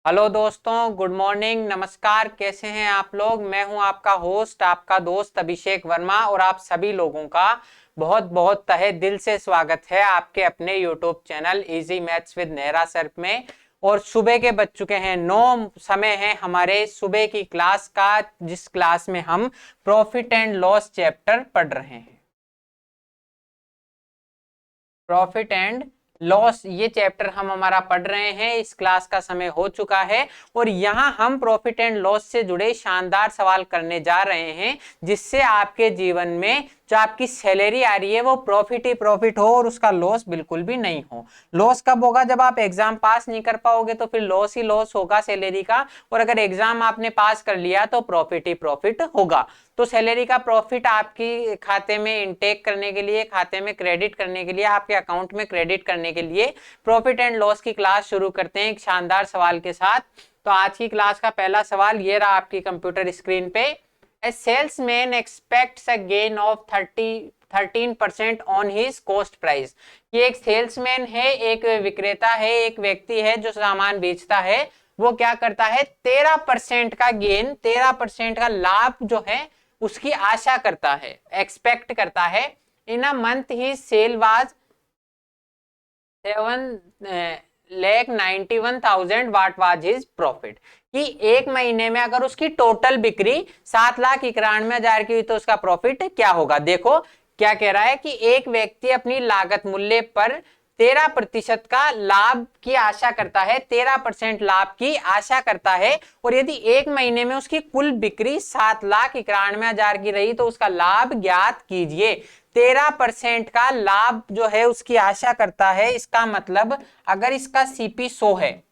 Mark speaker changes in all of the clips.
Speaker 1: Hello दोस्तों, good morning, नमस्कार। कैसे हैं आप लोग। मैं हूं आपका होस्ट, आपका दोस्त अभिषेक वर्मा, और आप सभी लोगों का बहुत बहुत तहे दिल से स्वागत है आपके अपने YouTube channel easy maths with Nehra sir में। और सुबह के बज चुके हैं 9। समय है हमारे सुबह की क्लास का, जिस क्लास में हम प्रॉफिट एंड लॉस चैप्टर पढ़ रहे हैं। प्रॉफिट एंड लॉस ये चैप्टर हम हमारा पढ़ रहे हैं। इस क्लास का समय हो चुका है और यहाँ हम प्रॉफिट एंड लॉस से जुड़े शानदार सवाल करने जा रहे हैं, जिससे आपके जीवन में जो आपकी सैलरी आ रही है वो प्रॉफिट ही प्रॉफिट हो और उसका लॉस बिल्कुल भी नहीं हो। लॉस कब होगा? जब आप एग्जाम पास नहीं कर पाओगे तो फिर लॉस ही लॉस होगा सैलरी का, और अगर एग्जाम आपने पास कर लिया तो प्रॉफिट ही प्रॉफिट होगा। तो सैलरी का प्रॉफिट आपकी खाते में इनटेक करने के लिए, खाते में क्रेडिट करने के लिए, आपके अकाउंट में क्रेडिट करने के लिए प्रॉफिट एंड लॉस की क्लास शुरू करते हैं एक शानदार सवाल के साथ। तो आज की क्लास का पहला सवाल ये रहा आपकी कंप्यूटर स्क्रीन पे। A salesman expects a gain of 13% on his cost price। ये एक सेल्समैन है, एक विक्रेता है, एक व्यक्ति है जो सामान बेचता है। वो क्या करता है? 13% का गेन, 13% का लाभ जो है उसकी आशा करता है, एक्सपेक्ट करता है। इन अ मंथ ही sale was 7,91,000। What was his profit? कि एक महीने में अगर उसकी टोटल बिक्री 7,91,000 की हुई तो उसका प्रॉफिट क्या होगा। देखो क्या कह रहा है कि एक व्यक्ति अपनी लागत मूल्य पर 13% का लाभ की आशा करता है, 13% लाभ की आशा करता है। और यदि एक महीने में उसकी कुल बिक्री 7,91,000 की रही तो उसका लाभ ज्ञात कीजिए। 13% का लाभ जो है उसकी आशा करता है, इसका मतलब अगर इसका सीपी 100 है,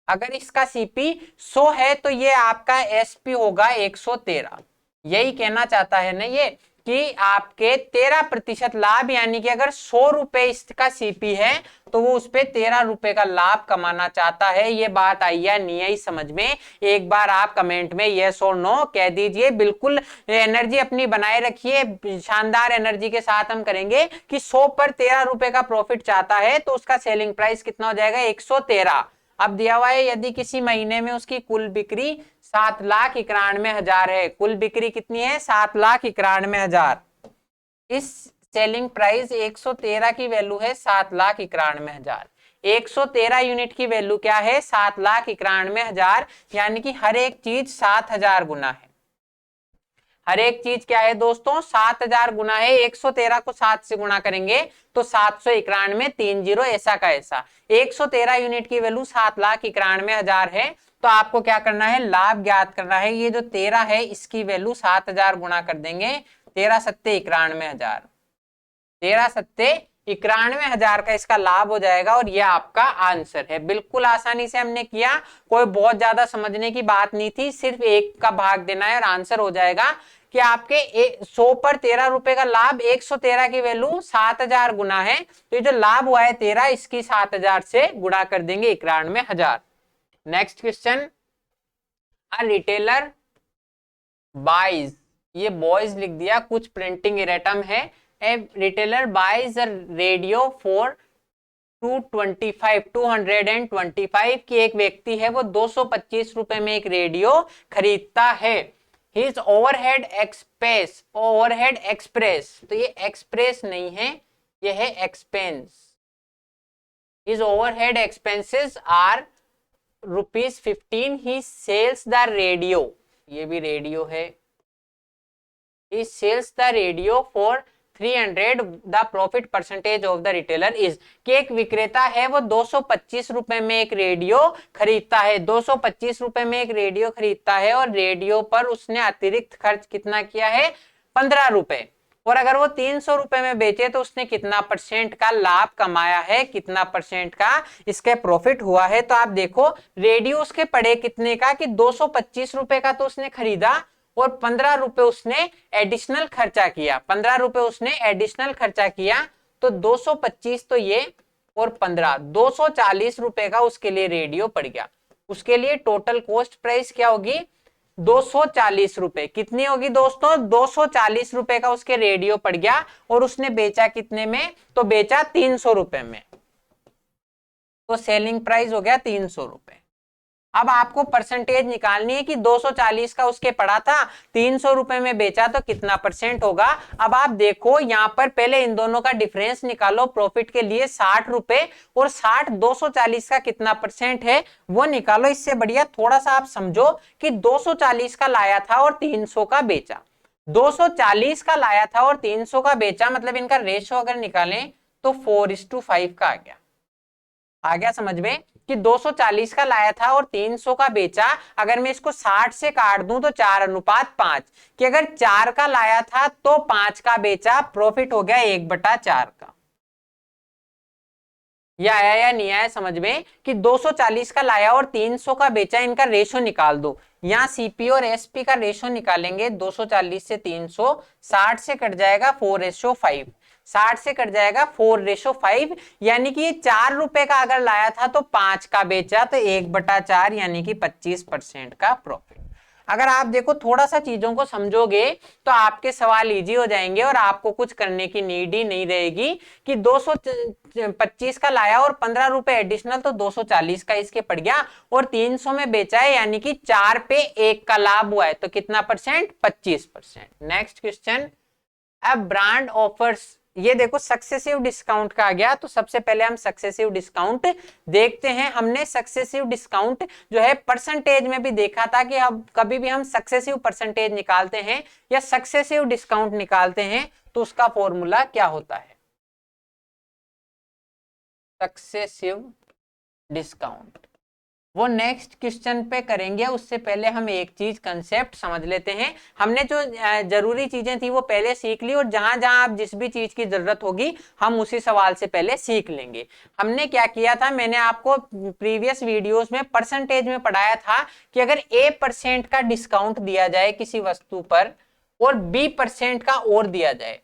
Speaker 1: अगर इसका सीपी 100 है तो ये आपका एसपी होगा 113। यही कहना चाहता है ना ये, कि आपके 13% लाभ, यानी कि अगर 100 रुपए इसका सीपी है तो वो उस पे 13 रुपए का लाभ कमाना चाहता है। ये बात आई या नहीं आई समझ में? एक बार आप कमेंट में यस और नो कह दीजिए। बिल्कुल एनर्जी अपनी बनाए रखिए, शानदार एनर्जी के साथ हम करेंगे कि 100 पर 13 रुपए का प्रॉफिट चाहता है तो उसका सेलिंग प्राइस कितना हो जाएगा? 113। अब दिया हुआ है यदि किसी महीने में उसकी कुल बिक्री 7,91,000 है। कुल बिक्री कितनी है? 7,91,000। इस सेलिंग प्राइस 113 की वैल्यू है 7,91,000। 113 यूनिट की वैल्यू क्या है? 7,91,000। यानी कि हर एक चीज 7,000 गुना है। हर एक चीज क्या है दोस्तों? 7,000 गुना है। 113 को 7 से गुना करेंगे तो 791, 30 ऐसा का ऐसा। 113 यूनिट की वैल्यू 7,91,000 है। तो आपको क्या करना है? लाभ ज्ञात करना है। ये जो 13 है इसकी वैल्यू 7,000 गुना कर देंगे। 13 सत्ते 91,000, 13 सत्ते 91,000 का इसका लाभ हो जाएगा। और यह आपका आंसर है। बिल्कुल आसानी से हमने किया, कोई बहुत ज्यादा समझने की बात नहीं थी, सिर्फ एक का भाग देना है और आंसर हो जाएगा। कि आपके 100 पर 13 रुपए का लाभ, 113 की वैल्यू 7,000 गुना है, तो ये जो लाभ हुआ है 13, इसकी 7,000 से गुणा कर देंगे 91,000। Next question. A retailer buys, ये बॉयज लिख दिया, कुछ प्रिंटिंग इरेटम है। A retailer buys a radio for 225 की एक व्यक्ति है वो 225 रुपए में एक रेडियो खरीदता है। His overhead express, overhead express, तो ये एक्सप्रेस नहीं है, ये है expense. His overhead expenses are ₹15। He sells the radio, ये भी रेडियो है। he sells the radio for 300। the profit percentage of the retailer is, कि एक विक्रेता है वो 225 रुपए में एक रेडियो खरीदता है। 225 रुपए में एक रेडियो खरीदता है और रेडियो पर उसने अतिरिक्त खर्च कितना किया है? 15 रुपए। और अगर वो 300 रुपए में बेचे तो उसने कितना परसेंट का लाभ कमाया है, कितना परसेंट का इसके प्रॉफिट हुआ है? तो आप देखो रेडियो उसके पड़े कितने का, कि 225 रुपए का तो उसने खरीदा और 15 रुपए उसने एडिशनल खर्चा किया। 15 रुपए उसने एडिशनल खर्चा किया तो 225 तो ये, और 15, 240 रुपए का उसके लिए रेडियो पड़ गया। उसके लिए टोटल कॉस्ट प्राइस क्या होगी? 240 रुपए। कितनी होगी दोस्तों? 240 रुपए का उसके रेडियो पड़ गया। और उसने बेचा कितने में? तो बेचा 300 रुपए में। तो सेलिंग प्राइस हो गया 300 रुपए। अब आपको परसेंटेज निकालनी है कि 240 का उसके पड़ा था, 300 रुपए में बेचा तो कितना परसेंट होगा। अब आप देखो यहां पर पहले इन दोनों का डिफरेंस निकालो प्रॉफिट के लिए 60 रुपए, और 60 240 का कितना परसेंट है वो निकालो। इससे बढ़िया थोड़ा सा आप समझो कि 240 का लाया था और 300 का बेचा, 240 का लाया था और 300 का बेचा, मतलब इनका रेशो अगर निकालें तो 4:5 का आ गया समझ में कि 240 का लाया था और 300 का बेचा। अगर मैं इसको 60 से काट दूं तो 4:5, कि अगर 4 का लाया था तो 5 का बेचा, प्रॉफिट हो गया 1/4 का। यह आया या नहीं आया समझ में कि 240 का लाया और 300 का बेचा, इनका रेशो निकाल दो। यहां सीपी और एसपी का रेशो निकालेंगे, 240 से 300, 60 से कट जाएगा 4:5, 60 से कट जाएगा 4:5, यानी कि ये 4 रुपए का अगर लाया था तो 5 का बेचा, तो 1/4 यानी कि 25% का प्रॉफिट। अगर आप देखो थोड़ा सा चीजों को समझोगे तो आपके सवाल इजी हो जाएंगे और आपको कुछ करने की नीड ही नहीं रहेगी कि 225 का लाया और 15 रुपए एडिशनल, तो 240 का इसके पड़ गया और 300 में बेचा है, यानी कि 4 पे 1 का लाभ हुआ है, तो कितना परसेंट, 25%। नेक्स्ट क्वेश्चन, अब ब्रांड ऑफर्स, ये देखो सक्सेसिव डिस्काउंट का आ गया, तो सबसे पहले हम सक्सेसिव डिस्काउंट देखते हैं। हमने सक्सेसिव डिस्काउंट जो है परसेंटेज में भी देखा था कि अब कभी भी हम सक्सेसिव परसेंटेज निकालते हैं या सक्सेसिव डिस्काउंट निकालते हैं तो उसका फॉर्मूला क्या होता है, सक्सेसिव डिस्काउंट। वो नेक्स्ट क्वेश्चन पे करेंगे, उससे पहले हम एक चीज कंसेप्ट समझ लेते हैं। हमने जो जरूरी चीजें थी वो पहले सीख ली, और जहां जहां आप जिस भी चीज की जरूरत होगी हम उसी सवाल से पहले सीख लेंगे। हमने क्या किया था, मैंने आपको प्रीवियस वीडियोस में परसेंटेज में पढ़ाया था कि अगर A% का डिस्काउंट दिया जाए किसी वस्तु पर और B% का और दिया जाए,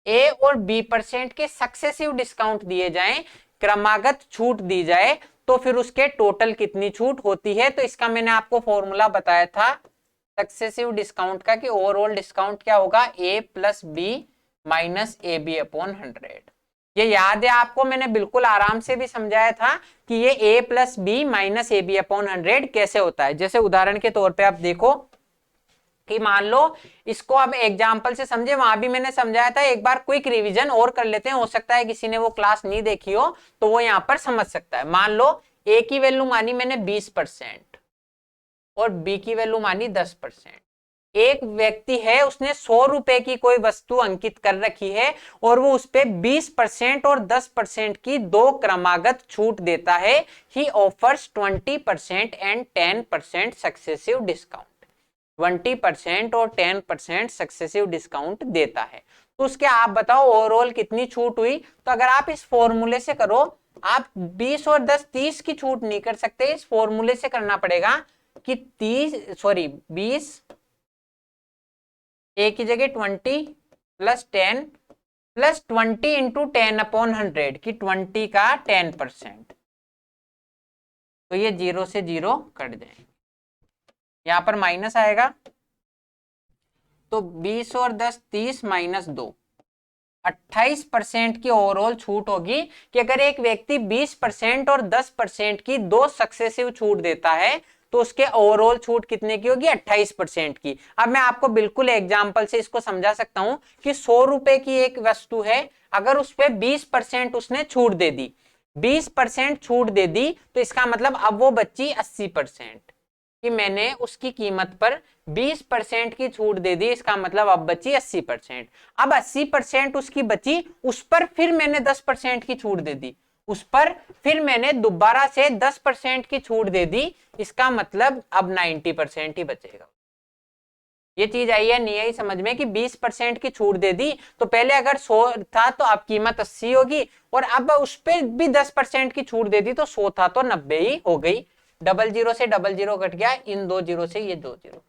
Speaker 1: A और B% के सक्सेसिव डिस्काउंट दिए जाएं, क्रमागत छूट दी जाए, तो फिर उसके टोटल कितनी छूट होती है। तो इसका मैंने आपको फॉर्मूला बताया था सक्सेसिव डिस्काउंट का कि ओवरऑल डिस्काउंट क्या होगा, A + B - AB/100। ये याद है आपको, मैंने बिल्कुल आराम से भी समझाया था कि ये A + B - AB/100 कैसे होता है। जैसे उदाहरण के तौर पे आप देखो कि मान लो इसको अब एग्जाम्पल से समझे, वहां भी मैंने समझाया था, एक बार क्विक रिवीजन और कर लेते हैं, हो सकता है किसी ने वो क्लास नहीं देखी हो तो वो यहां पर समझ सकता है। मान लो ए की वैल्यू मानी मैंने 20% और बी की वैल्यू मानी 10%। एक व्यक्ति है, उसने 100 रुपए की कोई वस्तु अंकित कर रखी है और वो उस पे 20% और 10% की दो क्रमागत छूट देता है। ही ऑफर्स 20% एंड 10% सक्सेसिव डिस्काउंट, 20% और 10% सक्सेसिव डिस्काउंट देता है। तो उसके आप बताओ ओवरऑल कितनी छूट हुई। तो अगर आप इस फॉर्मूले से करो, आप 20 और 10 30 की छूट नहीं कर सकते, इस फॉर्मूले से करना पड़ेगा कि 20 ए की जगह 20 + 10 + 20 × 10/100 की 20 का 10%, तो ये 0 से 0 कट जाएंगे, यहां पर माइनस आएगा, तो 20 और 10 30 - 2 28% की ओवरऑल छूट होगी। कि अगर एक व्यक्ति 20% और 10% की दो सक्सेसिव छूट देता है तो उसके ओवरऑल छूट कितने की होगी, 28% की। अब मैं आपको बिल्कुल एग्जांपल से इसको समझा सकता हूं कि 100 रुपए की एक वस्तु है, अगर उस पर 20% उसने छूट दे दी, 20% छूट दे दी, तो इसका मतलब अब वो बची 80%, कि मैंने उसकी कीमत पर 20% की छूट दे दी, इसका मतलब अब बची 80%। अब 80% उसकी बची, उस पर फिर मैंने 10% की छूट दे दी, उस पर फिर मैंने दोबारा से 10% की छूट दे दी, इसका मतलब अब 90% ही बचेगा। ये चीज आई है नहीं आई समझ में कि 20% की छूट दे दी, तो पहले अगर 100 था तो अब कीमत 80 होगी, और अब उस पर भी 10% की छूट दे दी तो 100 था तो 90 ही हो गई। 00 से 00 कट गया, इन 2 0 से ये 2 0,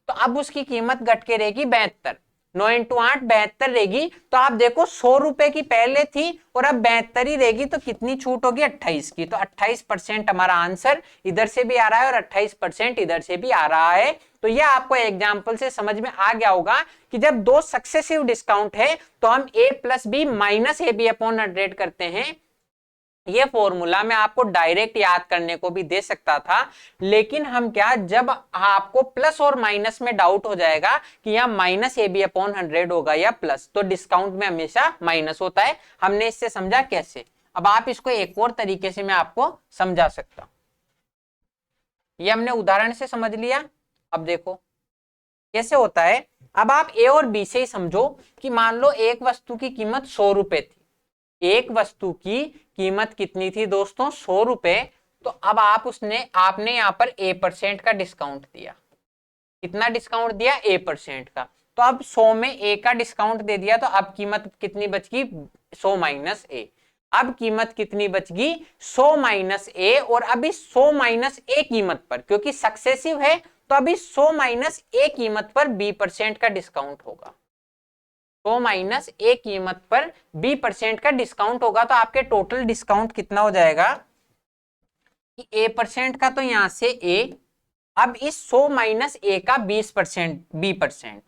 Speaker 1: तो अब उसकी कीमत घट के रहेगी 72। 9 × 8 72 रहेगी। तो आप देखो 100 रुपए की पहले थी और अब 72 ही रहेगी, तो कितनी छूट होगी, 28 की। तो 28% हमारा आंसर इधर से भी आ रहा है और 28% इधर से भी आ रहा है। तो यह आपको एग्जाम्पल से समझ में आ गया होगा कि जब दो सक्सेसिव डिस्काउंट है तो हम A + B - AB/100 करते हैं, ये फॉर्मूला मैं आपको डायरेक्ट याद करने को भी दे सकता था, लेकिन हम क्या, जब आपको प्लस और माइनस में डाउट हो जाएगा कि यहाँ माइनस ए बी अपॉन 100 होगा या प्लस, तो डिस्काउंट में हमेशा माइनस होता है। हमने इससे समझा कैसे। अब आप इसको एक और तरीके से मैं आपको समझा सकता हूं। ये हमने उदाहरण से समझ लिया। अब देखो कैसे होता है। अब आप ए और बी से ही समझो कि मान लो एक वस्तु की कीमत 100 रुपए थी। एक वस्तु की कीमत कितनी थी दोस्तों? 100 रुपए। तो अब आपने यहाँ पर A% का डिस्काउंट दिया। कितना डिस्काउंट दिया? A% का। तो अब 100 में A का डिस्काउंट दे दिया, तो अब कीमत कितनी बचगी? 100 माइनस A। अब कीमत कितनी बचगी? 100 माइनस A। और अभी 100 माइनस A कीमत पर, क्योंकि सक्सेसिव है, तो अभी 100 माइनस A कीमत पर B% का डिस्काउंट होगा। 100 माइनस A कीमत पर B% का डिस्काउंट होगा, तो आपके टोटल डिस्काउंट कितना हो जाएगा कि A% का, तो यहां से A, अब इस 100 माइनस A का 20% B%,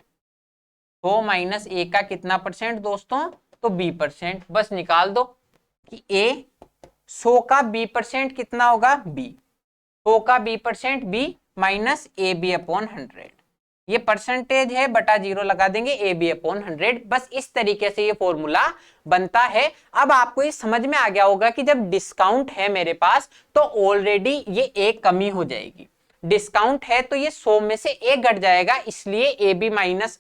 Speaker 1: 100 माइनस A का कितना परसेंट दोस्तों? तो B%। बस निकाल दो कि A 100 का B% कितना होगा? B। 100 का B% B minus A B upon 100। ये परसेंटेज है, बटा 0 लगा देंगे, ए बी अपॉन 100। बस इस तरीके से ये फॉर्मूला बनता है। अब आपको ये समझ में आ गया होगा कि जब डिस्काउंट है मेरे पास, तो ऑलरेडी ये एक कमी हो जाएगी। डिस्काउंट है तो ये 100 में से एक घट जाएगा, इसलिए A B minus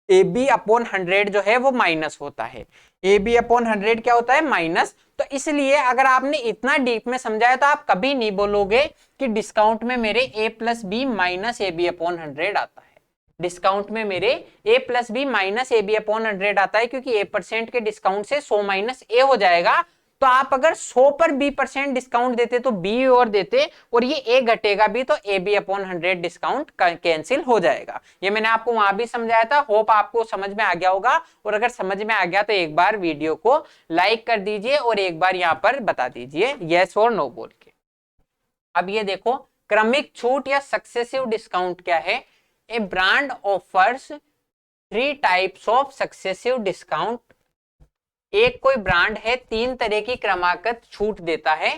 Speaker 1: A B upon 100 जो है वो माइनस होता है। ए बी अपॉन 100 क्या होता है? माइनस। तो इसलिए अगर आपने इतना डीप में समझाया तो आप कभी नहीं बोलोगे कि डिस्काउंट में मेरे a plus B minus A B upon 100 आता है। डिस्काउंट में मेरे a plus B minus A B upon 100 आता है, क्योंकि A% के डिस्काउंट से 100 माइनस ए हो जाएगा। तो आप अगर 100 पर B% डिस्काउंट देते तो B और देते, और ये A घटेगा भी, तो A B upon 100 discount cancel हो जाएगा। ये मैंने आपको वहां भी समझाया था। होप आपको समझ में आ गया होगा, और अगर समझ में आ गया तो एक बार वीडियो को लाइक कर दीजिए और एक बार यहाँ पर बता दीजिए यस और नो बोल के। अब ये देखो, क्रमिक छूट या सक्सेसिव डिस्काउंट क्या है? ए brand offers 3 types of successive discount. एक कोई ब्रांड है 3 तरह की क्रमागत छूट देता है,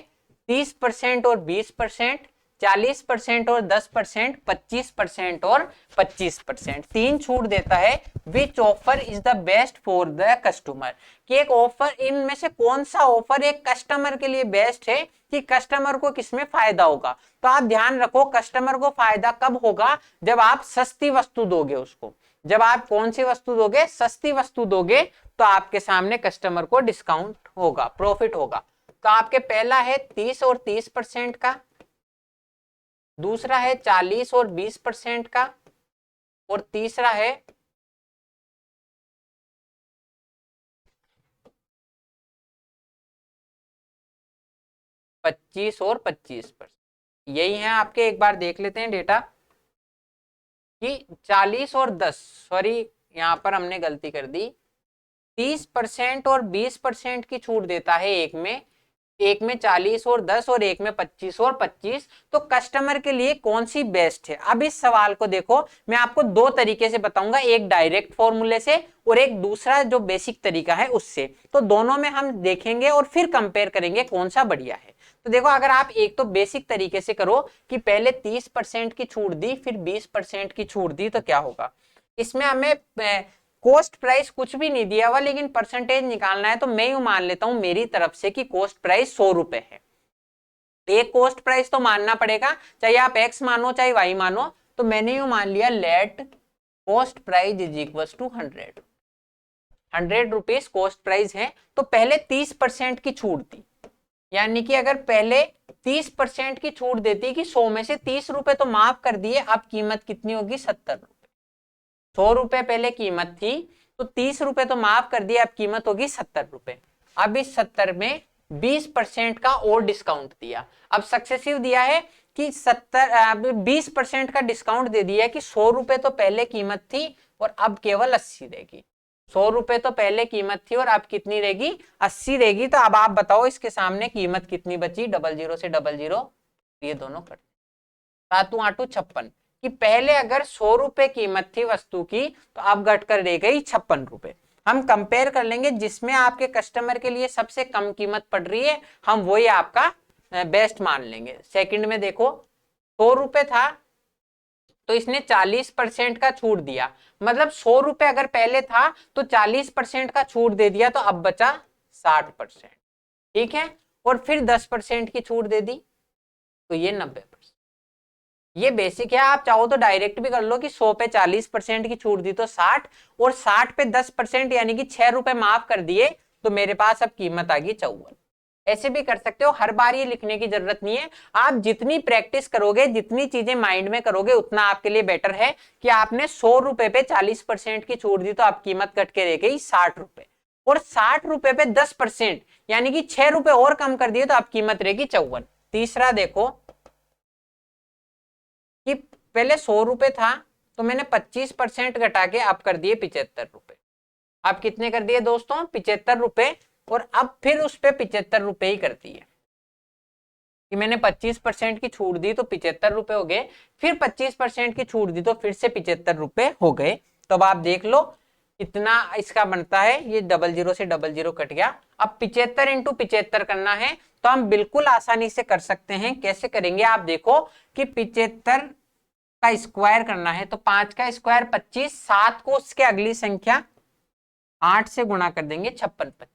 Speaker 1: 30% और 20%, 40% और 10%, 25% और 25%। 3 छूट देता है। Which offer is the best for the customer, कि एक ऑफर, इनमें से कौन सा ऑफर एक कस्टमर के लिए बेस्ट है, कि कस्टमर को किसमें फायदा होगा। तो आप ध्यान रखो, कस्टमर को फायदा कब होगा? जब आप सस्ती वस्तु दोगे उसको। जब आप कौन सी वस्तु दोगे? सस्ती वस्तु दोगे, तो आपके सामने कस्टमर को डिस्काउंट होगा, प्रॉफिट होगा। तो आपके पहला है 30 और 30% का, दूसरा है 40 और 20% का, और तीसरा है 25 और 25%। यही है आपके। एक बार देख लेते हैं डेटा कि 40 और 10, सॉरी यहां पर हमने गलती कर दी, 30% और 20% की छूट देता है एक में, एक में 40 और 10 और एक में 25 और 25। तो कस्टमर के लिए कौन सी बेस्ट है? अब इस सवाल को देखो, मैं आपको दो तरीके से बताऊंगा, एक डायरेक्ट फॉर्मूले से और एक दूसरा जो बेसिक तरीका है उससे। तो दोनों में हम देखेंगे और फिर कंपेयर करेंगे कौन सा बढ़िया है। तो देखो, अगर आप एक तो बेसिक तरीके से करो कि पहले 30% की छूट दी, फिर 20% की छूट दी, तो क्या होगा? इसमें हमें कॉस्ट प्राइस कुछ भी नहीं दिया हुआ, लेकिन परसेंटेज निकालना है। तो मैं यूं मान लेता हूं मेरी तरफ से कि कॉस्ट प्राइस 100 रुपए है। एक कॉस्ट प्राइस तो मानना पड़ेगा, चाहे आप एक्स मानो चाहे वाई मानो। तो मैंने यूं मान लिया, let cost price is equal to 100 rupees cost price है। तो पहले 30% की छूट दी, यानी कि अगर पहले 30% की छूट देती कि 100 में से 30 रुपए तो माफ कर दिए, अब कीमत कितनी होगी? 70 रुपए। 100 रुपए पहले कीमत थी, तो 30 रुपए तो माफ कर दिए, अब कीमत होगी 70 रुपए। अब इस 70 में 20% का और डिस्काउंट दिया। अब सक्सेसिव दिया है कि 20% का डिस्काउंट दे दिया कि 100 रुपए तो पहले कीमत थी और अब केवल 80 रहेगी। 100 रुपए तो पहले कीमत थी और अब कितनी रहेगी? 80 रहेगी। तो अब आप बताओ इसके सामने कीमत कितनी बची? 00 से 00 ये दोनों कर 7 8 56, कि पहले अगर 100 रुपए कीमत थी वस्तु की, तो अब घटकर रह गई 56 रुपए। हम कंपेयर कर लेंगे जिसमें आपके कस्टमर के लिए सबसे कम कीमत पड़ रही है, हम वही आपका बेस्ट मान लेंगे। सेकंड में देखो 100 रुपए था तो इसने 40% का छूट दिया, मतलब 100 रुपए अगर पहले था तो 40% का छूट दे दिया, तो अब बचा 60%, ठीक है। और फिर 10% की छूट दे दी तो ये 90%। ये बेसिक है, आप चाहो तो डायरेक्ट भी कर लो कि 100 पे 40% की छूट दी तो 60, और 60 पे 10% यानी कि 6 रुपए माफ कर दिए, तो मेरे पास अब कीमत आ गई 54। ऐसे भी कर सकते हो, हर बार ये लिखने की जरूरत नहीं है। आप जितनी प्रैक्टिस करोगे, जितनी चीजें माइंड में करोगे, उतना आपके लिए बेटर है कि आपने 100 रुपए पे 40% की छूट दी तो आप कीमत कट के रह गई 60 रुपए, और 60 रुपए पे 10% यानी कि 6 रुपए और कम कर दिए तो आप कीमत रहेगी 54। तीसरा देखो कि पहले 100 रुपए था तो मैंने 25% घटा के अब कर दिए 75 रुपए। अब कितने कर दिए दोस्तों? 75 रुपए, और अब फिर उस पे 75 रुपए ही करती है कि मैंने 25% की छूट दी तो 75 रुपए हो गए, फिर 25% की छूट दी तो फिर से 75 रुपए हो गए। तो अब आप देख लो कितना इसका बनता है, ये 00 से 00 कट गया। अब 75 इंटू 75 करना है तो हम बिल्कुल आसानी से कर सकते हैं। कैसे करेंगे आप देखो कि 75 का स्क्वायर करना है तो 5 का स्क्वायर 25, 7 को उसके अगली संख्या 8 से गुणा कर देंगे 56 25।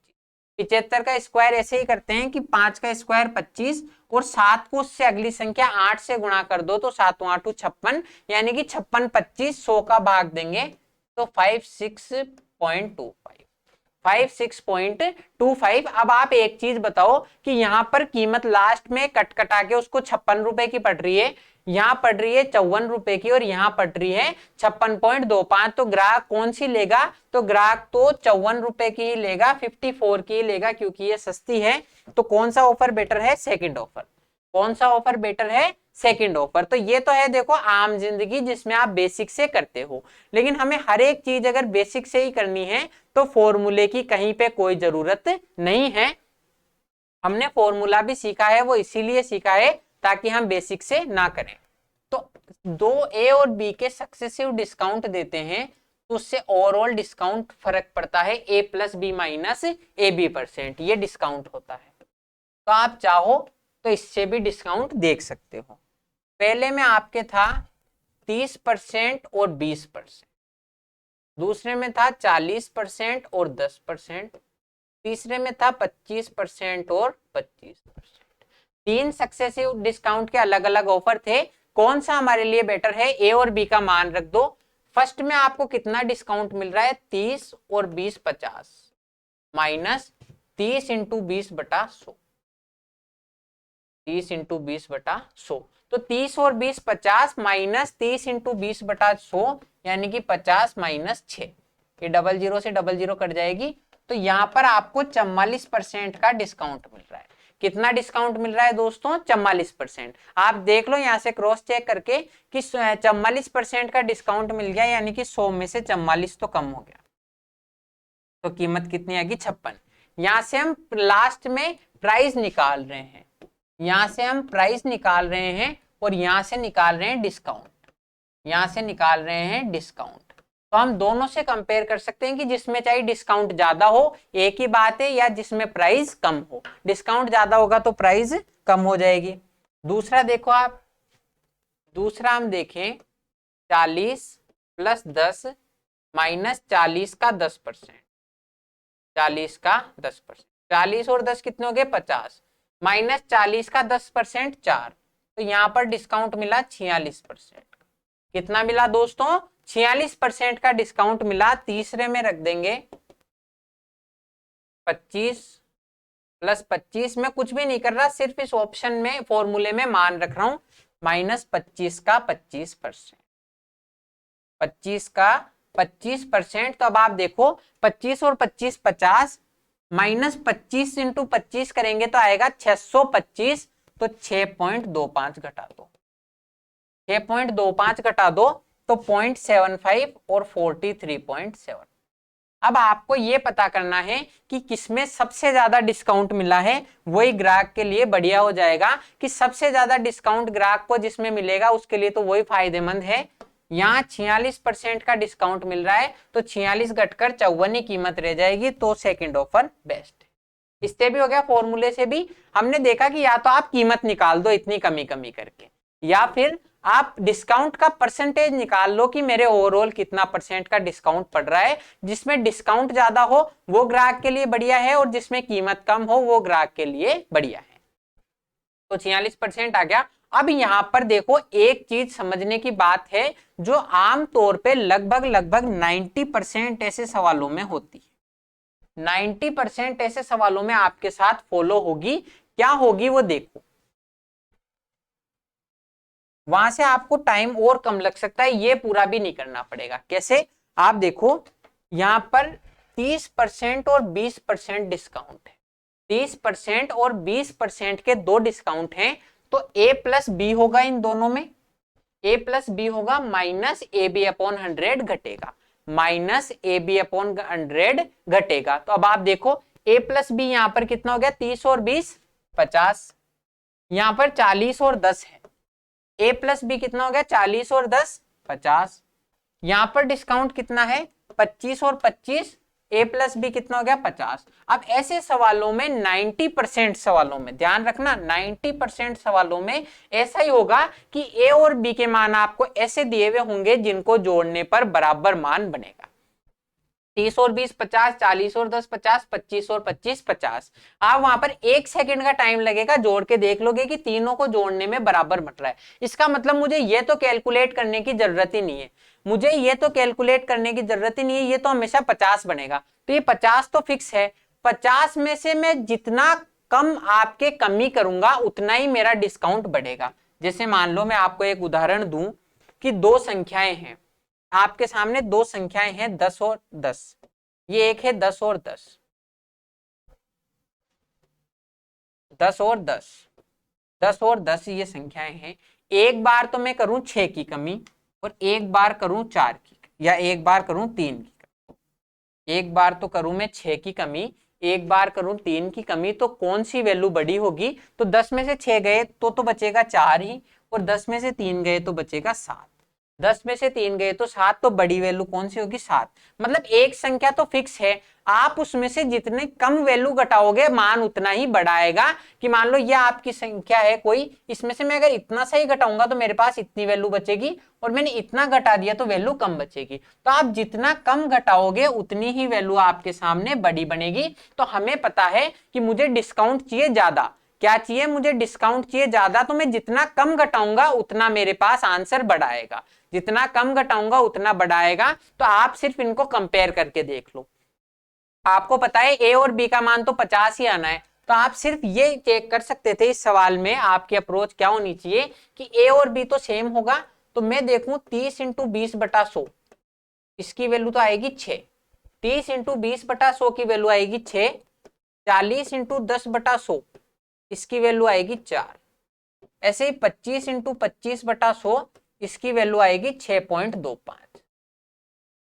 Speaker 1: 75 का स्क्वायर ऐसे ही करते हैं कि 5 का स्क्वायर 25 और 7 को उससे अगली संख्या 8 से गुणा कर दो तो 7 8 56, यानी कि 56 25 100 का भाग देंगे तो 56.25 56.25। अब आप एक चीज बताओ कि यहां पर कीमत लास्ट में कट कटा के उसको 56 रुपए की पड़ रही है, यहां पड़ रही है 54 रुपए की, और यहां पड़ रही है 56.25। तो ग्राहक कौन सी लेगा? तो ग्राहक तो 54 रुपए की ही लेगा, 54 की ही लेगा, क्योंकि ये सस्ती है। तो कौन सा ऑफर बेटर है? Second offer. कौन सा ऑफर बेटर है? Second offer. तो ये तो है देखो आम जिंदगी जिसमें आप बेसिक से करते हो, लेकिन हमें हर एक चीज अगर बेसिक से ही करनी है तो फॉर्मूले की कहीं पे कोई जरूरत नहीं है। हमने फॉर्मूला भी सीखा है वो इसीलिए सीखा है ताकि हम बेसिक से ना करें। तो दो ए और बी के सक्सेसिव डिस्काउंट देते हैं तो उससे ओवरऑल डिस्काउंट फर्क पड़ता है a plus B minus A b %, ये डिस्काउंट होता है। तो आप चाहो तो इससे भी डिस्काउंट देख सकते हो। पहले में आपके था 30% और 20%, दूसरे में था 40% और 10%, तीसरे में था 25% और 25%। 3 सक्सेसिव डिस्काउंट के अलग अलग ऑफर थे। कौन सा हमारे लिए बेटर है? ए और बी का मान रख दो। फर्स्ट में आपको कितना डिस्काउंट मिल रहा है? 30 और 20 50 माइनस 30 इंटू 20/100, 30 इंटू 20/100। तो 30 और 20 50 माइनस 30 इंटू 20/100 यानी कि 50 माइनस 6, ये 00 से 00 कट जाएगी। तो यहां पर आपको 44% का डिस्काउंट मिल रहा है। कितना डिस्काउंट मिल रहा है दोस्तों? 44%। आप देख लो यहां से क्रॉस चेक करके कि 44% का डिस्काउंट मिल गया, यानी कि 100 में से 44 तो कम हो गया, तो कीमत कितनी आएगी? 56। यहां से हम लास्ट में प्राइस निकाल रहे हैं, यहां से हम प्राइस निकाल रहे हैं और यहां से निकाल रहे हैं डिस्काउंट, यहां से निकाल रहे हैं डिस्काउंट। तो हम दोनों से कंपेयर कर सकते हैं कि जिसमें चाहे डिस्काउंट ज्यादा हो एक ही बात है, या जिसमें प्राइस कम हो। डिस्काउंट ज्यादा होगा तो प्राइस कम हो जाएगी। दूसरा देखो आप, दूसरा हम देखें 40 प्लस 10 माइनस 40 का 10%, 40 का 10%, 40 और 10 कितने हो गए? 50 माइनस 40 का 10% 4, तो यहां पर डिस्काउंट मिला 46%। कितना मिला दोस्तों? 46% का डिस्काउंट मिला। तीसरे में रख देंगे 25 प्लस 25, में कुछ भी नहीं कर रहा, सिर्फ इस ऑप्शन में फॉर्मूले में मान रख रहा हूं, माइनस 25 का 25%, 25 का 25%। तो अब आप देखो 25 और 25 50 माइनस 25 इंटू 25 करेंगे तो आएगा 625, तो 6.25 घटा दो, 6.25 घटा दो तो 0.75 और 43.7। अब आपको ये पता करना है कि किसमें सबसे ज्यादा डिस्काउंट मिला है, वही ग्राहक के लिए बढ़िया हो जाएगा कि सबसे ज्यादा डिस्काउंट ग्राहक को जिसमें मिलेगा उसके लिए तो वही फायदेमंद है। यहाँ 46% का डिस्काउंट मिल रहा है, तो 46 घटकर 54 ही कीमत रह जाएगी, तो सेकंड ऑफर बेस्ट है। इससे भी हो गया, फॉर्मूले से भी हमने देखा कि या तो आप कीमत निकाल दो इतनी कमी कमी करके, या फिर आप डिस्काउंट का परसेंटेज निकाल लो कि मेरे ओवरऑल कितना परसेंट का डिस्काउंट पड़ रहा है। जिसमें डिस्काउंट ज्यादा हो वो ग्राहक के लिए बढ़िया है, और जिसमें कीमत कम हो वो ग्राहक के लिए बढ़िया है। तो 46% आ गया। अब यहां पर देखो, एक चीज समझने की बात है जो आमतौर पे लगभग 90% ऐसे सवालों में होती है। 90% ऐसे सवालों में आपके साथ फॉलो होगी। क्या होगी वो देखो, वहां से आपको टाइम और कम लग सकता है, ये पूरा भी नहीं करना पड़ेगा। कैसे, आप देखो यहां पर 30% और 20% डिस्काउंट है। 30% और 20% के दो डिस्काउंट हैं, तो ए प्लस बी होगा इन दोनों में। ए प्लस बी होगा माइनस ए बी अपॉन 100 घटेगा, माइनस ए बी अपॉन 100 घटेगा। तो अब आप देखो ए प्लस बी यहां पर कितना हो गया, 30 और 20 50, यहां पर 40 और 10 है। ए प्लस बी कितना हो गया, 40 और 10 50। यहां पर डिस्काउंट कितना है, 25 और 25, ए प्लस बी कितना हो गया 50। अब ऐसे सवालों में 90% सवालों में ध्यान रखना, 90% सवालों में ऐसा ही होगा कि ए और बी के मान आपको ऐसे दिए हुए होंगे जिनको जोड़ने पर बराबर मान बनेगा। 30 और 20 50, 40 और 10 50, 25 और 25 50। आप वहां पर 1 सेकंड का टाइम लगेगा, जोड़ के देख लोगे कि तीनों को जोड़ने में बराबर बन रहा है। इसका मतलब मुझे ये तो कैलकुलेट करने की जरूरत ही नहीं है, मुझे ये तो कैलकुलेट करने की जरूरत ही नहीं है, ये तो हमेशा 50 बनेगा। तो ये 50 तो फिक्स है, 50 में से मैं जितना कम आपके कमी करूंगा उतना ही मेरा डिस्काउंट बढ़ेगा। जैसे मान लो मैं आपको एक उदाहरण दूं कि दो संख्याएं हैं, आपके सामने दो संख्याएं हैं 10 और 10, ये एक है 10 और 10, 10 और 10, 10 और 10 ये संख्याएं हैं। एक बार तो मैं करूं 6 की कमी, और एक बार करूं 4 की, या एक बार करूं 3 की कमी। एक बार तो करूं मैं 6 की कमी, एक बार करूं 3 की कमी, तो कौन सी वैल्यू बड़ी होगी? तो 10 में से 6 गए तो बचेगा 4 ही, और 10 में से 3 गए तो बचेगा 7। 10 में से 3 गए तो 7, तो बड़ी वैल्यू कौन सी होगी? 7। मतलब एक संख्या तो फिक्स है, आप उसमें से जितने कम वैल्यू घटाओगे मान उतना ही बढ़ाएगा। कि मान लो ये आपकी संख्या है कोई, इसमें से मैं अगर इतना सही घटाऊंगा तो मेरे पास इतनी वैल्यू बचेगी, और मैंने इतना घटा दिया तो वैल्यू कम बचेगी। तो आप जितना कम घटाओगे उतनी ही वैल्यू आपके सामने बड़ी बनेगी। तो हमें पता है कि मुझे डिस्काउंट चाहिए ज्यादा। क्या चाहिए? मुझे डिस्काउंट चाहिए ज्यादा, तो मैं जितना कम घटाऊंगा उतना मेरे पास आंसर बढ़ाएगा, जितना कम घटाऊंगा उतना बढ़ाएगा। तो आप सिर्फ इनको कंपेयर करके देख लो, आपको पता है ए और बी का मान तो 50 ही आना है। तो आप सिर्फ ये चेक कर सकते थे इस सवाल में आपकी अप्रोच क्या होनी चाहिए कि ए और बी तो सेम होगा। तो मैं देखूं 30 इंटू 20/100, इसकी वैल्यू तो आएगी 6। 30 इंटू 20/100 की वैल्यू आएगी 6। 40 इंटू 10/100 इसकी वैल्यू आएगी 4। ऐसे ही 25 इंटू 25/100 इसकी वैल्यू आएगी 6.25।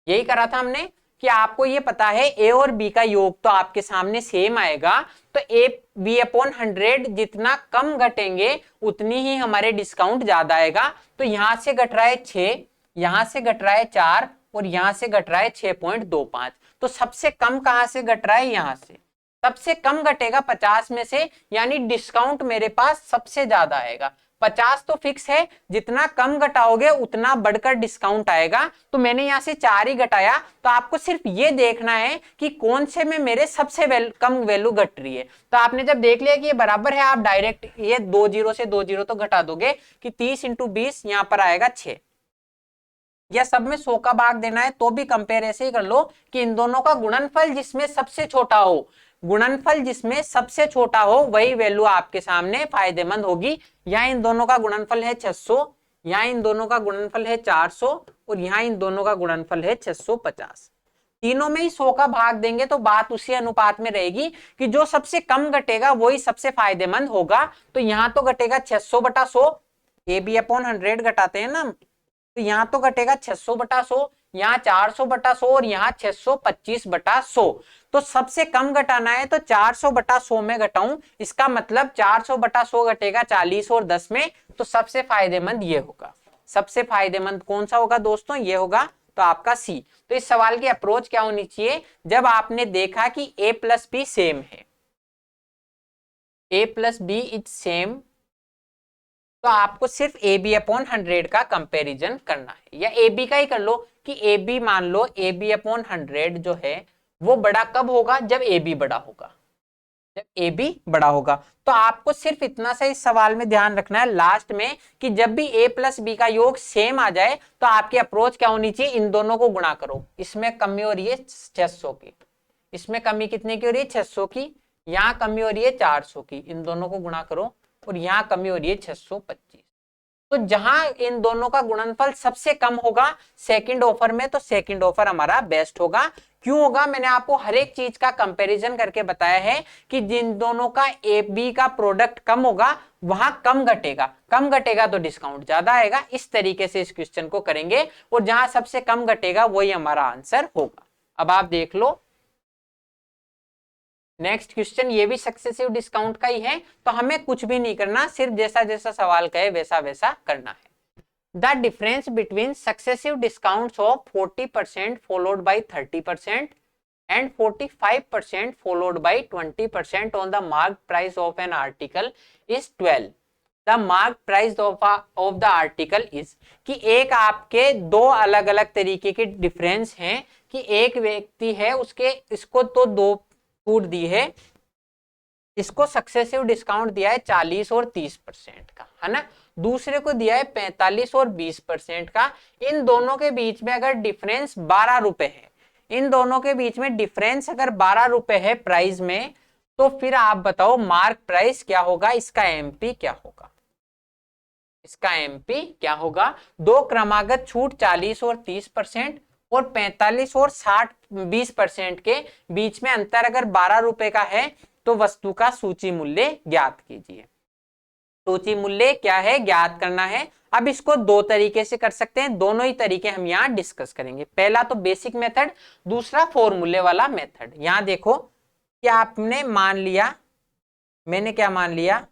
Speaker 1: यही करा था हमने कि आपको ये पता है ए और बी का योग तो आपके सामने सेम आएगा। तो ए बी अपॉन 100 जितना कम घटेंगे उतनी ही हमारे डिस्काउंट ज्यादा आएगा। तो यहां से घट रहा है 6, यहां से घट रहा है 4, और यहां से घट रहा है 6.25। तो सबसे कम कहां से घट रहा है? यहां से सबसे कम घटेगा 50 में से, यानी डिस्काउंट मेरे पास सबसे ज्यादा आएगा। 50 तो फिक्स है, जितना कम घटाओगे उतना बढ़कर डिस्काउंट आएगा। तो मैंने यहां से 4 ही घटाया। तो आपको सिर्फ ये देखना है कि कौन से में मेरे सबसे कम वैल्यू घट रही है। तो आपने जब देख लिया कि ये बराबर है, आप डायरेक्ट ये 2 जीरो से 2 जीरो तो घटा दोगे कि 30 इंटू 20 यहां पर आएगा 6। या सब में 100 का भाग देना है तो भी कंपेयर ऐसे ही कर लो कि इन दोनों का गुणनफल जिसमें सबसे छोटा हो, गुणनफल जिसमें सबसे छोटा हो वही वैल्यू आपके सामने फायदेमंद होगी। यहाँ इन दोनों का गुणनफल है 600, यहाँ इन दोनों का गुणनफल है 400, और यहाँ इन दोनों का गुणनफल है 650। तीनों में ही 100 का भाग देंगे तो बात उसी अनुपात में रहेगी कि जो सबसे कम घटेगा वही सबसे फायदेमंद होगा। तो यहाँ तो घटेगा 600/100, ए बी अपॉन 100 घटाते हैं ना, तो यहाँ तो घटेगा 600/100, यहाँ 400/100, और यहाँ 625/100। तो सबसे कम घटाना है तो 400/100 में घटाऊं, इसका मतलब 400/100 घटेगा 40 और 10 में। तो सबसे फायदेमंद ये होगा। सबसे फायदेमंद कौन सा होगा दोस्तों, ये होगा, तो आपका सी। तो इस सवाल की अप्रोच क्या होनी चाहिए, जब आपने देखा कि a प्लस बी सेम है, a plus B is same, तो आपको सिर्फ ए बी अपॉन 100 का कंपैरिजन करना है, या ए बी का ही कर लो कि ए बी, मान लो ए बी अपॉन 100 जो है वो बड़ा कब होगा, जब ए बी बड़ा होगा, जब ए बी बड़ा होगा। तो आपको सिर्फ इतना सा इस सवाल में ध्यान रखना है लास्ट में कि जब भी a प्लस बी का योग सेम आ जाए तो आपकी अप्रोच क्या होनी चाहिए, इन दोनों को गुणा करो। इसमें कमी हो रही है 600 की, इसमें कमी कितने की हो रही है 600 की, यहाँ कमी हो रही है 400 की, इन दोनों को गुणा करो, और यहाँ कमी हो रही है 625। तो जहां इन दोनों का गुणनफल सबसे कम होगा सेकंड ऑफर में, तो सेकंड ऑफर हमारा बेस्ट होगा। क्यों होगा, मैंने आपको हर एक चीज का कंपैरिजन करके बताया है कि जिन दोनों का ए बी का प्रोडक्ट कम होगा वहां कम घटेगा, कम घटेगा तो डिस्काउंट ज्यादा आएगा। इस तरीके से इस क्वेश्चन को करेंगे और जहां सबसे कम घटेगा वही हमारा आंसर होगा। अब आप देख लो नेक्स्ट क्वेश्चन, ये भी सक्सेसिव डिस्काउंट का ही है, तो हमें कुछ भी नहीं करना, सिर्फ जैसा जैसा सवाल कहे वैसा वैसा करना है। The difference between successive discounts of 40% followed by 30% and 45% followed by 20% on the marked price of an article is 12. The marked price of the article is, कि एक आपके दो अलग अलग तरीके के डिफरेंस हैं, कि एक व्यक्ति है उसके इसको तो दो छूट दी है, इसको सक्सेसिव डिस्काउंट दिया है 40 और 30% का, है ना, दूसरे को दिया है 45 और 20% का। इन दोनों के बीच में अगर डिफरेंस 12 रुपए है, इन दोनों के बीच में डिफरेंस अगर 12 रुपए है प्राइस में, तो फिर आप बताओ मार्क प्राइस क्या होगा, इसका एमपी क्या होगा, इसका एमपी क्या होगा। दो क्रमागत छूट 40 और 30% और 45 और 20% के बीच में अंतर अगर 12 रुपए का है, तो वस्तु का सूची मूल्य ज्ञात कीजिए। सूची मूल्य क्या है, ज्ञात करना है। अब इसको दो तरीके से कर सकते हैं, दोनों ही तरीके हम यहाँ डिस्कस करेंगे। पहला तो बेसिक मेथड, दूसरा फॉर्मूले वाला मेथड। यहां देखो कि आपने मान लिया, मैंने क्या मान लिया,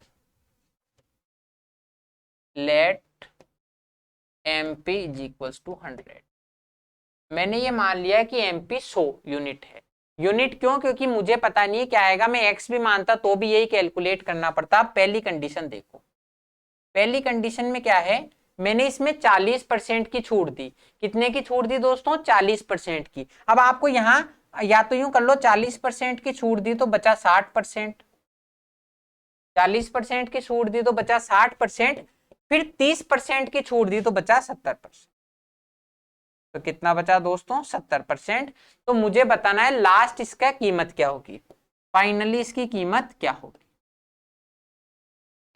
Speaker 1: let MP is equals to 100। मैंने ये मान लिया कि एमपी 100 यूनिट है। यूनिट क्यों, क्योंकि मुझे पता नहीं क्या आएगा, मैं एक्स भी मानता तो भी यही कैलकुलेट करना पड़ता। पहली कंडीशन देखो, पहली कंडीशन में क्या है, मैंने इसमें 40% की छूट दी। कितने की छूट दी दोस्तों, 40% की। अब आपको यहाँ या तो यूं कर लो, 40% की छूट दी तो बचा 60%, 40% की छूट दी तो बचा 60%, फिर 30% की छूट दी तो बचा 70%। तो कितना बचा दोस्तों, 70%। तो मुझे बताना है लास्ट इसका कीमत क्या होगी, फाइनली इसकी कीमत क्या होगी।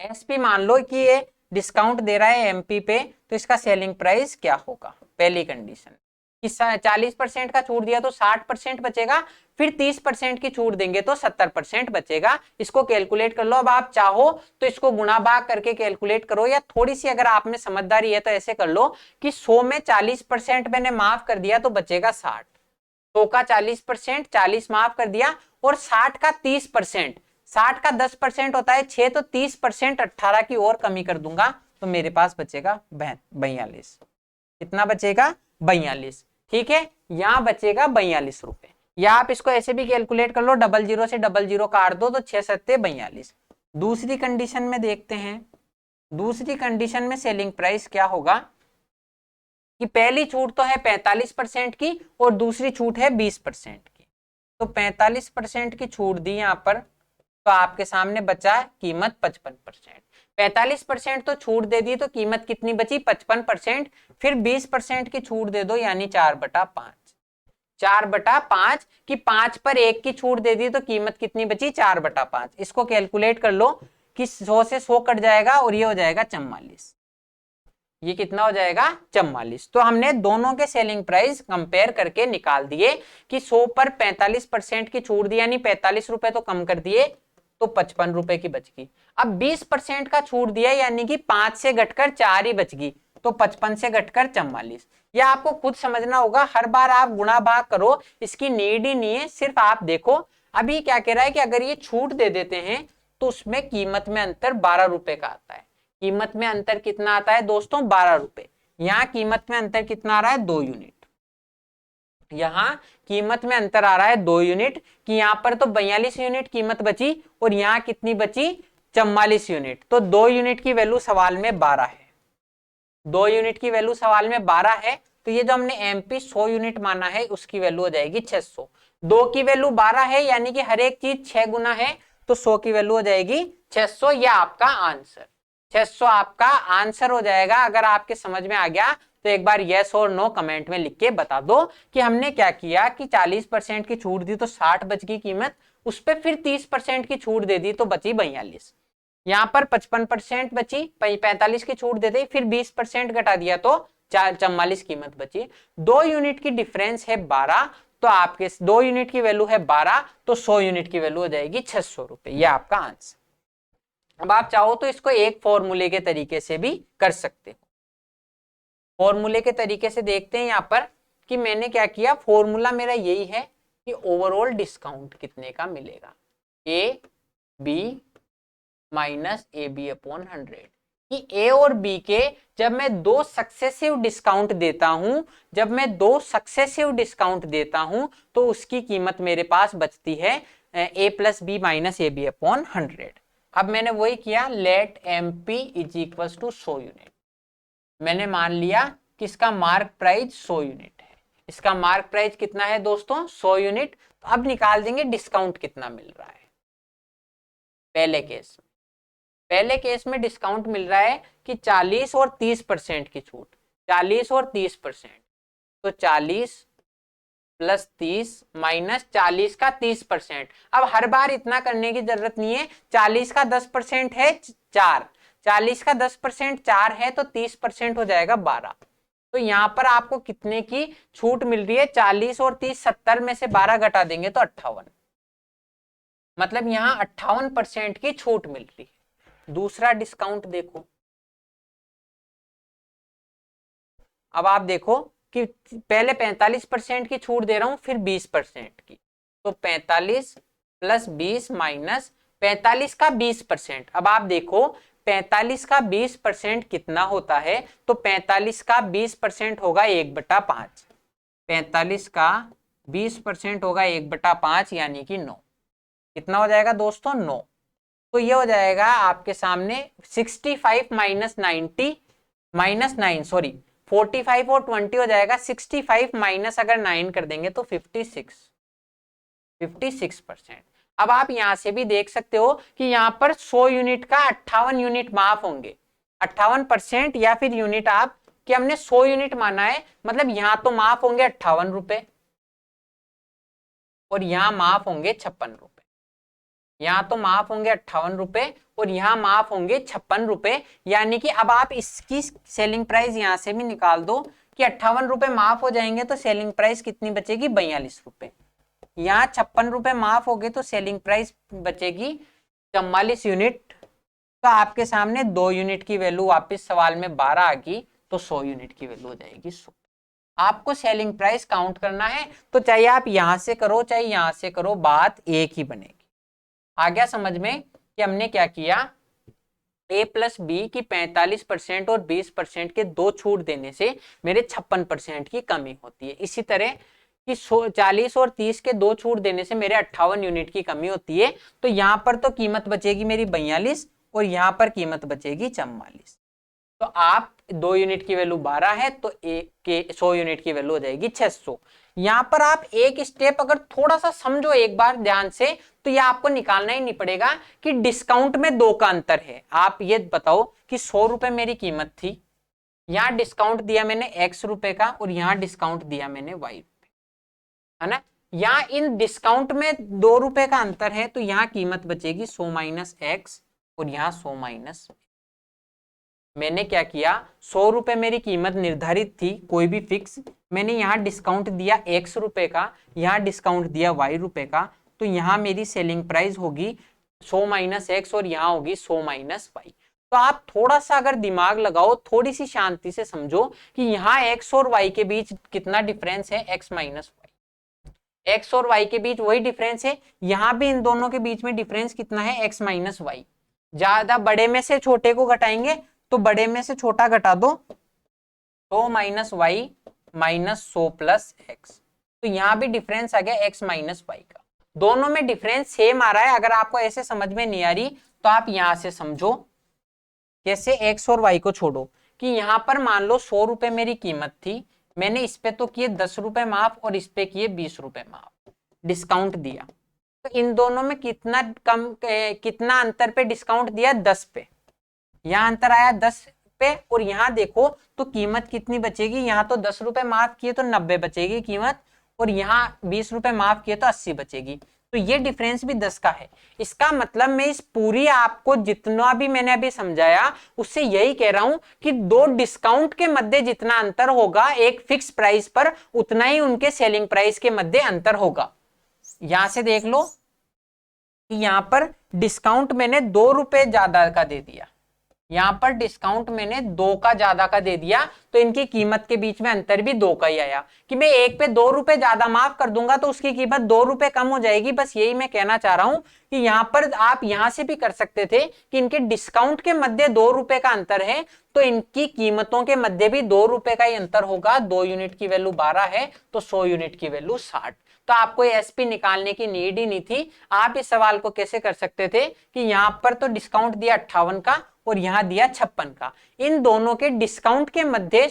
Speaker 1: एसपी मान लो कि ये डिस्काउंट दे रहा है एमपी पे, तो इसका सेलिंग प्राइस क्या होगा। पहली कंडीशन कि 40% का छूट दिया तो 60% बचेगा, फिर 30% की छूट देंगे तो 70% बचेगा। इसको कैलकुलेट कर लो। अब आप चाहो तो इसको गुणा भाग करके कैलकुलेट करो, या थोड़ी सी अगर आप में समझदारी है तो ऐसे कर लो कि 100 में 40% मैंने माफ कर दिया तो बचेगा 60। 100 का 40%, 40 माफ कर दिया, और 60 का 30%, 60 का 10% होता है 6, तो 30% 18 की और कमी कर दूंगा तो मेरे पास बचेगा 42। कितना बचेगा, 42। ठीक है, यहां बचेगा 42 रुपए। या आप इसको ऐसे भी कैलकुलेट कर लो, 00 से 00 काट दो तो 6 सत्ते 42। दूसरी कंडीशन में देखते हैं, दूसरी कंडीशन में सेलिंग प्राइस क्या होगा, कि पहली छूट तो है 45% की और दूसरी छूट है 20% की। तो 45% की छूट दी यहां पर, तो आपके सामने बचा कीमत 55%। 45% तो छूट दे दी तो कीमत कितनी बची, 55%। फिर 20% की छूट दे दो, यानी 4/5। 4/5 की 5 पर 1 की छूट दे दी तो कीमत कितनी बची, 4/5। इसको कैलकुलेट कर लो कि 100 से 100 कट जाएगा और ये हो जाएगा 44। ये कितना हो जाएगा, 44। तो हमने दोनों के सेलिंग प्राइस कंपेयर करके निकाल दिए कि 100 पर 45% की छूट दी, यानी 45 रुपए तो कम कर दिए, तो 55 रुपए की बच गई। अब 20% का छूट दिया, यानी कि 5 से घटकर 4 ही बच गई, तो 55 से घटकर 44। यह आपको खुद समझना होगा, हर बार आप गुणा भाग करो, इसकी नीड ही नहीं है। सिर्फ आप देखो अभी क्या कह रहा है कि अगर ये छूट दे देते हैं तो उसमें कीमत में अंतर 12 रुपए का आता है। कीमत में अंतर कितना आता है दोस्तों, 12 रुपए। यहाँ कीमत में अंतर कितना आ रहा है, 2 यूनिट। यहाँ कीमत में अंतर आ रहा है 2 यूनिट, कि यहाँ पर तो 42 यूनिट कीमत बची और यहाँ कितनी बची, 44 यूनिट। तो 2 यूनिट की वैल्यू सवाल में 12 है, 2 यूनिट की वैल्यू सवाल में 12 है। तो ये जो हमने एमपी 100 यूनिट माना है उसकी वैल्यू हो जाएगी 600। 2 की वैल्यू 12 है, यानी कि हर एक चीज 6 गुना है, तो 100 की वैल्यू हो जाएगी 600। यह आपका आंसर 600 आपका आंसर हो जाएगा। अगर आपके समझ में आ गया तो एक बार यस और नो कमेंट में लिख के बता दो कि हमने क्या किया, कि 40% की छूट दी तो 60 बच गई कीमत, उस पर फिर 30% की छूट दे दी तो बची 42। यहाँ पर 55% बची, 45 की छूट दे दी, फिर 20% घटा दिया तो 44 कीमत बची। 2 यूनिट की डिफरेंस है 12, तो आपके 2 यूनिट की वैल्यू है 12, तो 100 यूनिट की वैल्यू हो जाएगी 600 रुपए। यह आपका आंसर। अब आप चाहो तो इसको एक फॉर्मूले के तरीके से भी कर सकते हो। फॉर्मूले के तरीके से देखते हैं यहाँ पर कि मैंने क्या किया, फॉर्मूला मेरा यही है कि ओवरऑल डिस्काउंट कितने का मिलेगा, A B minus A B upon 100, कि ए और बी के जब मैं 2 सक्सेसिव डिस्काउंट देता हूं, जब मैं 2 सक्सेसिव डिस्काउंट देता हूं तो उसकी कीमत मेरे पास बचती है a plus B minus A B upon 100। अब मैंने वही किया, let M P is equal to 100 unit. मैंने मान लिया कि इसका मार्क प्राइस 100 यूनिट है। इसका मार्क प्राइस कितना है दोस्तों, 100 यूनिट। तो अब निकाल देंगे डिस्काउंट कितना मिल रहा है। पहले केस में डिस्काउंट मिल रहा है कि 40 और 30% की छूट, 40 और 30%, तो 40 प्लस 30 माइनस 40 का 30%। अब हर बार इतना करने की जरूरत नहीं है, 40 का 10% है 4, 40 का 10% 4 है, तो 30% हो जाएगा 12। तो यहाँ पर आपको कितने की छूट मिल रही है, 40 और 30, 70 में से 12 घटा देंगे तो 58, मतलब यहाँ 58% की छूट मिल रही है। दूसरा डिस्काउंट देखो, अब आप देखो कि पहले 45% की छूट दे रहा हूं, फिर 20% की, तो 45 प्लस 20 माइनस 45 का 20%। अब आप देखो 45 का 20% कितना होता है, तो 45 का 20% होगा 1/5, 45 का 20% होगा 1/5 यानी कि 9। कितना हो जाएगा दोस्तों, 9। तो ये हो जाएगा आपके सामने 65 माइनस 90 माइनस 9, सॉरी 45 और 20 हो जाएगा 65 माइनस अगर 9 कर देंगे तो 56%। अब आप यहां से भी देख सकते हो कि यहां पर 100 यूनिट का 58 यूनिट माफ होंगे, 58%, या फिर यूनिट आप कि हमने 100 यूनिट माना है, मतलब यहां तो माफ होंगे 58 रुपए और यहां माफ होंगे 56 रुपए। यहां तो माफ होंगे 58 रुपए और यहां माफ होंगे 56 रुपए, यानी कि अब आप इसकी सेलिंग प्राइस यहां से भी निकाल दो कि 58 रुपए माफ हो जाएंगे तो सेलिंग प्राइस कितनी बचेगी, 42 रुपए। यहाँ 56 रुपए माफ हो गए तो सेलिंग प्राइस बचेगी 44 यूनिट। तो आपके सामने 2 यूनिट की वैल्यू वापस सवाल में 12 आ गई, तो 100 यूनिट की वैल्यू हो जाएगी 100। आपको सेलिंग प्राइस काउंट करना है, तो चाहे आप यहां से करो चाहे यहां से करो, बात एक ही बनेगी। आ गया समझ में कि हमने क्या किया, ए प्लस बी की 45% और 20% के 2 छूट देने से मेरे 56% की कमी होती है। इसी तरह कि 40 और 30 के 2 छूट देने से मेरे 58 यूनिट की कमी होती है। तो यहाँ पर तो कीमत बचेगी मेरी 42 और यहाँ पर कीमत बचेगी 44। तो आप 2 यूनिट की वैल्यू 12 है, तो 100 यूनिट की वैल्यू हो जाएगी 600। यहां पर आप एक स्टेप अगर थोड़ा सा समझो एक बार ध्यान से, तो यह आपको निकालना ही नहीं पड़ेगा कि डिस्काउंट में 2 का अंतर है। आप ये बताओ कि 100 रुपए मेरी कीमत थी, यहां डिस्काउंट दिया मैंने x रुपए का और यहां डिस्काउंट दिया मैंने y रुपए, है ना। यहां इन डिस्काउंट में 2 रुपए का अंतर है, तो यहां कीमत बचेगी 100 माइनस x और यहां 100 माइनस। मैंने क्या किया, 100 रुपए मेरी कीमत निर्धारित थी, कोई भी फिक्स, मैंने यहाँ डिस्काउंट दिया x रुपए का, यहाँ डिस्काउंट दिया y रुपए का, तो यहाँ मेरी सेलिंग प्राइस होगी 100 माइनस x और यहाँ होगी 100 माइनस y। तो आप थोड़ा सा अगर दिमाग लगाओ, थोड़ी सी शांति से समझो कि यहाँ x और y के बीच कितना डिफरेंस है, x माइनस y। x और y के बीच वही डिफरेंस है, यहाँ भी इन दोनों के बीच में डिफरेंस कितना है, x माइनस y। ज्यादा बड़े में से छोटे को घटाएंगे तो बड़े में से छोटा घटा दो 100 minus Y minus 100 plus X. तो यहाँ भी डिफरेंस आ गया एक्स माइनस वाई का। दोनों में डिफरेंस सेम आ रहा है। अगर आपको ऐसे समझ में नहीं आ रही तो आप यहां से समझो, कैसे एक्स और वाई को छोड़ो, कि यहां पर मान लो 100 रुपए मेरी कीमत थी, मैंने इस पे तो किए 10 रुपए माफ और इस पे किए 20 रुपए माफ, डिस्काउंट दिया। तो इन दोनों में कितना कितना अंतर पे डिस्काउंट दिया? 10 पे। यहाँ अंतर आया 10 पे, और यहाँ देखो तो कीमत कितनी बचेगी? यहाँ तो 10 रुपए माफ किए तो 90 बचेगी कीमत, और यहाँ 20 रुपए माफ किए तो 80 बचेगी। तो ये डिफरेंस भी 10 का है। इसका मतलब मैं इस पूरी आपको जितना भी मैंने अभी समझाया उससे यही कह रहा हूं कि दो डिस्काउंट के मध्य जितना अंतर होगा एक फिक्स प्राइस पर, उतना ही उनके सेलिंग प्राइस के मध्य अंतर होगा। यहां से देख लो कि यहां पर डिस्काउंट मैंने 2 रुपए ज्यादा का दे दिया, यहां पर डिस्काउंट मैंने 2 का ज्यादा का दे दिया, तो इनकी कीमत के बीच में अंतर भी 2 का ही आया। कि मैं एक पे 2 रुपए ज्यादा माफ कर दूंगा तो उसकी कीमत 2 रुपए कम हो जाएगी। बस यही मैं कहना चाह रहा हूं कि यहां पर आप यहां से भी कर सकते थे कि इनके डिस्काउंट के मध्य 2 रुपए का अंतर है, तो इनकी कीमतों के मध्य भी 2 रुपए का ही अंतर होगा। 2 यूनिट की वैल्यू 12 है तो 100 यूनिट की वैल्यू 60। तो आपको एसपी निकालने की नीड ही नहीं थी। आप इस सवाल को कैसे कर सकते थे कि यहां पर तो डिस्काउंट दिया 58 का और यहां दिया 56 का, इन दोनों के डिस्काउंट के मध्य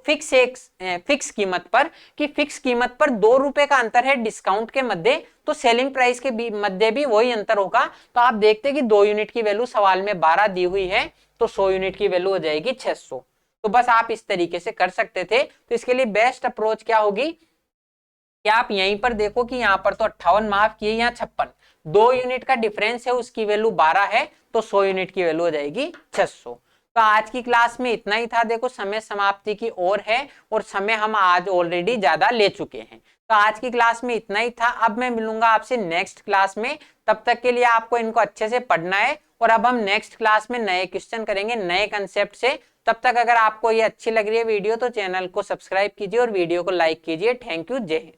Speaker 1: फिक्स कीमत पर, कि फिक्स कीमत पर 2 रुपए का अंतर है डिस्काउंट के मध्य, तो सेलिंग प्राइस के मध्य भी वही अंतर होगा। तो आप देखते कि 2 यूनिट की वैल्यू सवाल में 12 दी हुई है, तो 100 यूनिट की वैल्यू हो जाएगी 600। तो बस आप इस तरीके से कर सकते थे। तो इसके लिए बेस्ट अप्रोच क्या होगी कि आप यहीं पर देखो कि यहां पर तो 58 माफ किए, यहाँ 56, 2 यूनिट का डिफरेंस है, उसकी वैल्यू 12 है, तो 100 यूनिट की वैल्यू हो जाएगी 600। तो आज की क्लास में इतना ही था। देखो समय समाप्ति की ओर है और समय हम आज ऑलरेडी ज्यादा ले चुके हैं। तो आज की क्लास में इतना ही था। अब मैं मिलूंगा आपसे नेक्स्ट क्लास में। तब तक के लिए आपको इनको अच्छे से पढ़ना है, और अब हम नेक्स्ट क्लास में नए क्वेश्चन करेंगे नए कंसेप्ट से। तब तक अगर आपको ये अच्छी लग रही है वीडियो तो चैनल को सब्सक्राइब कीजिए और वीडियो को लाइक कीजिए। थैंक यू, जय हिंद।